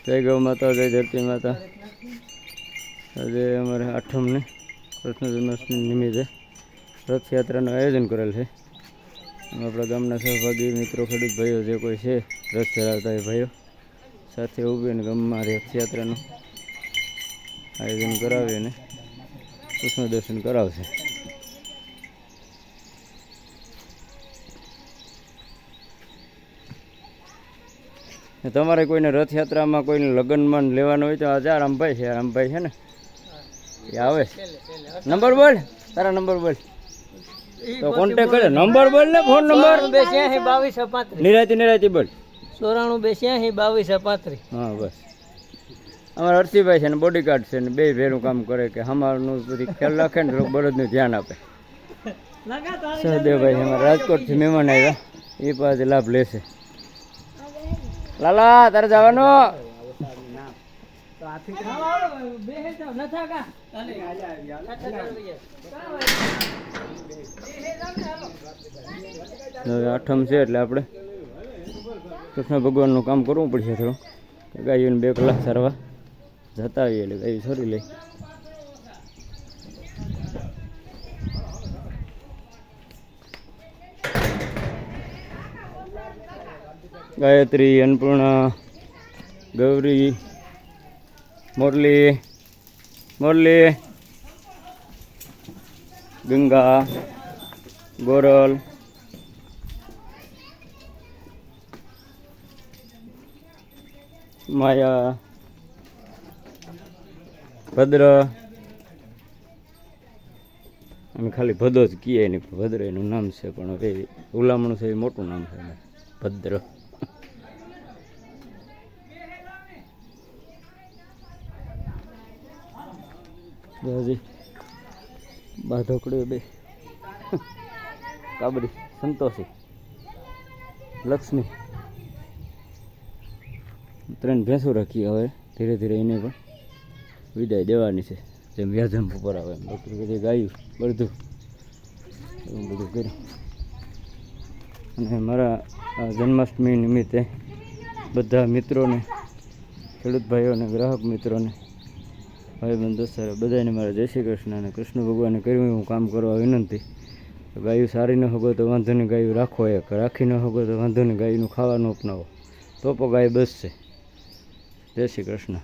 જય ગૌ માતા, જય ધરતી માતા. આજે અમારે આઠમને કૃષ્ણ જન્માષ્ટમી નિમિત્તે રથયાત્રાનું આયોજન કરેલ છે. આપણા ગામના સહભાગી મિત્રો, ખેડૂત ભાઈઓ જે કોઈ છે રથ ચલાવતા એ ભાઈઓ સાથે ઊભીને ગામમાં રથયાત્રાનું આયોજન કરાવી અને કૃષ્ણ દર્શન કરાવશે. તમારે કોઈને રથયાત્રામાં કોઈને લગ્નમાં લેવાનું હોય તો આ રામભાઈ છે. રામભાઈ છે ને એ આવે. નંબર બોલ, તારા નંબર બોલ તો કોન્ટેક્ટ કરે. નંબર બોલ ને, ફોન નંબર. 82 નિરાતી બોલ. 94 82 35. હા બસ. અમારા હર્ષિભાઈ છે ને બોડીગાર્ડ છે ને, બે ભેરું કામ કરે કે અમારનું બધી ખ્યાલ રાખે ને બળદનું ધ્યાન આપે. સહદેવભાઈ અમારા રાજકોટથી મહેમાન આવ્યા, એ પાસે લાભ લેશે. લાલા તારે જવાનો. આઠમ છે એટલે આપણે કૃષ્ણ ભગવાનનું કામ કરવું પડશે થોડું. ગાયોને 2 કલાક સારવા જતા આવીએ એટલે ગાયું છોડી લઈ. ગાયત્રી, અન્નપૂર્ણા, ગૌરી, મોરલી, ગંગા, ગોરલ, માયા, ભદ્ર અને ખાલી ભદો જ કીએ નહીં, ભદ્ર એનું નામ છે પણ હવે ઉલામણું છે એ મોટું નામ છે ભદ્ર. હજી બાધોકડી 2 કાબરી, સંતોષી, લક્ષ્મી 3 ભેંસો રાખી. હવે ધીરે ધીરે એને પણ વિદાય દેવાની છે. જેમ વ્યાજમ ઉપર આવે એમ બધી ગાયું બધું એવું બધું કર્યું. અને મારા જન્માષ્ટમી નિમિત્તે બધા મિત્રોને, ખેડૂત ભાઈઓને, ગ્રાહક મિત્રોને, ભાઈબંધ દોસ્તો બધાને મારા જય શ્રી કૃષ્ણ. અને કૃષ્ણ ભગવાને કર્યું એવું કામ કરવા વિનંતી. ગાયું સારી ન હોગો તો વાંધો નહીં, ગાયું રાખો. એક રાખી ન હોગો તો વાંધો નહીં, ગાયનું ખાવાનું અપનાવો તો પણ ગાય બસશે. જય શ્રી કૃષ્ણ.